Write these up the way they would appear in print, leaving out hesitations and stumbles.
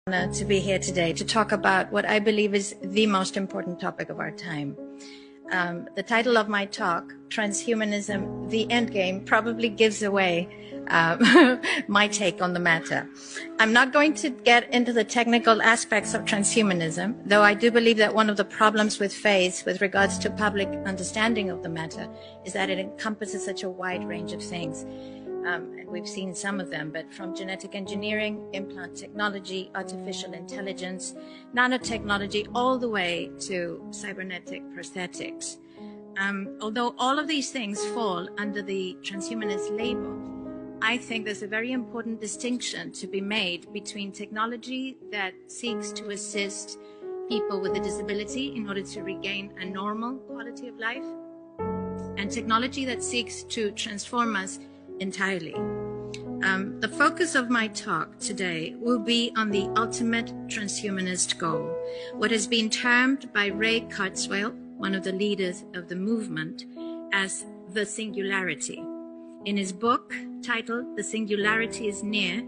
To be here today to talk about what I believe is the most important topic of our time. The title of my talk, Transhumanism, the Endgame, probably gives away my take on the matter. I'm not going to get into the technical aspects of transhumanism, though I do believe that one of the problems with faith with regards to public understanding of the matter is that it encompasses such a wide range of things. And we've seen some of them, but from genetic engineering, implant technology, artificial intelligence, nanotechnology, all the way to cybernetic prosthetics. Although all of these things fall under the transhumanist label, I think there's a very important distinction to be made between technology that seeks to assist people with a disability in order to regain a normal quality of life, and technology that seeks to transform us entirely. The focus of my talk today will be on the ultimate transhumanist goal, what has been termed by Ray Kurzweil, one of the leaders of the movement, as the singularity. In his book titled The Singularity is Near,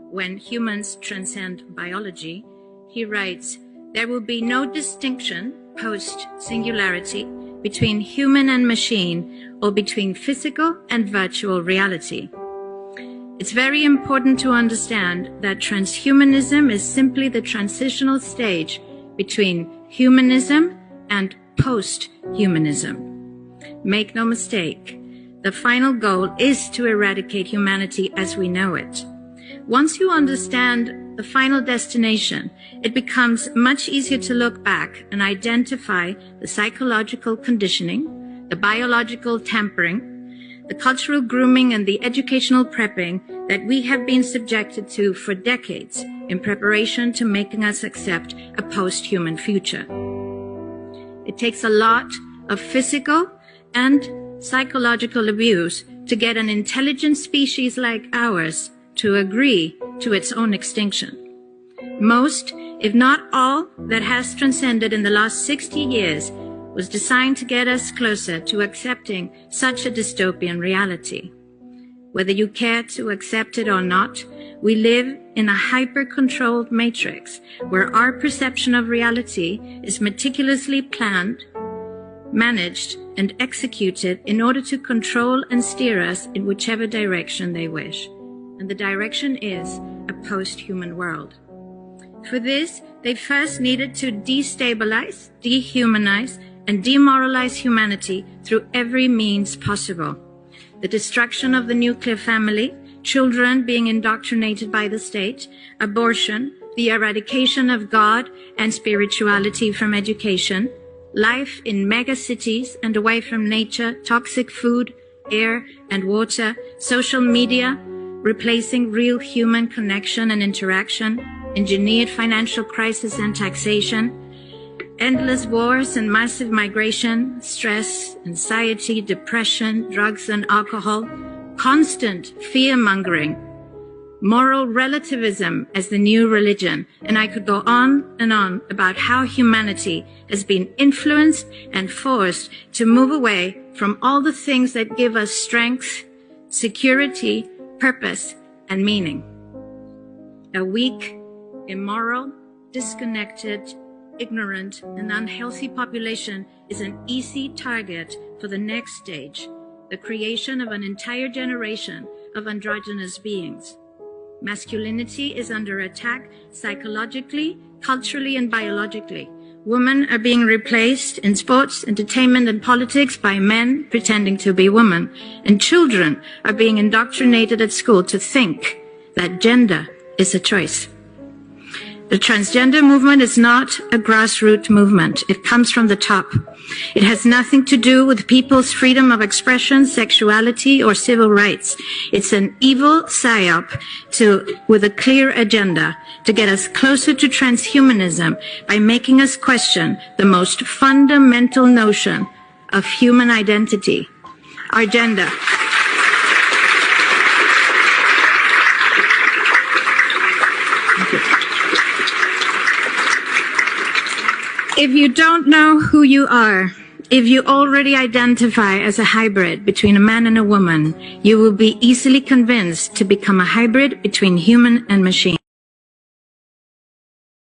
When Humans Transcend Biology, he writes, "There will be no distinction post-singularity between human and machine, or between physical and virtual reality." It's very important to understand that transhumanism is simply the transitional stage between humanism and post-humanism. Make no mistake, the final goal is to eradicate humanity as we know it. Once you understand the final destination, it becomes much easier to look back and identify the psychological conditioning, the biological tampering, the cultural grooming, and the educational prepping that we have been subjected to for decades in preparation to making us accept a post-human future. It takes a lot of physical and psychological abuse to get an intelligent species like ours to agree to its own extinction. Most, if not all, that has transcended in the last 60 years was designed to get us closer to accepting such a dystopian reality. Whether you care to accept it or not, we live in a hyper-controlled matrix where our perception of reality is meticulously planned, managed, and executed in order to control and steer us in whichever direction they wish. And the direction is a post-human world. For this, they first needed to destabilize, dehumanize, and demoralize humanity through every means possible. The destruction of the nuclear family, children being indoctrinated by the state, abortion, the eradication of God and spirituality from education, life in megacities and away from nature, toxic food, air and water, social media, replacing real human connection and interaction, engineered financial crisis and taxation, endless wars and massive migration, stress, anxiety, depression, drugs and alcohol, constant fear-mongering, moral relativism as the new religion, and I could go on and on about how humanity has been influenced and forced to move away from all the things that give us strength, security, purpose, and meaning. A weak, immoral, disconnected, ignorant, and unhealthy population is an easy target for the next stage, the creation of an entire generation of androgynous beings. Masculinity is under attack psychologically, culturally, and biologically. Women are being replaced in sports, entertainment, and politics by men pretending to be women. And children are being indoctrinated at school to think that gender is a choice. The transgender movement is not a grassroots with It comes from the top. It has nothing to do with people's freedom of expression, sexuality, or civil rights. It's an evil psyop with a clear agenda to get us closer to transhumanism by making us question the most fundamental notion of human identity, our gender. If you don't know who you are, if you already identify as a hybrid between a man and a woman, you will be easily convinced to become a hybrid between human and machine.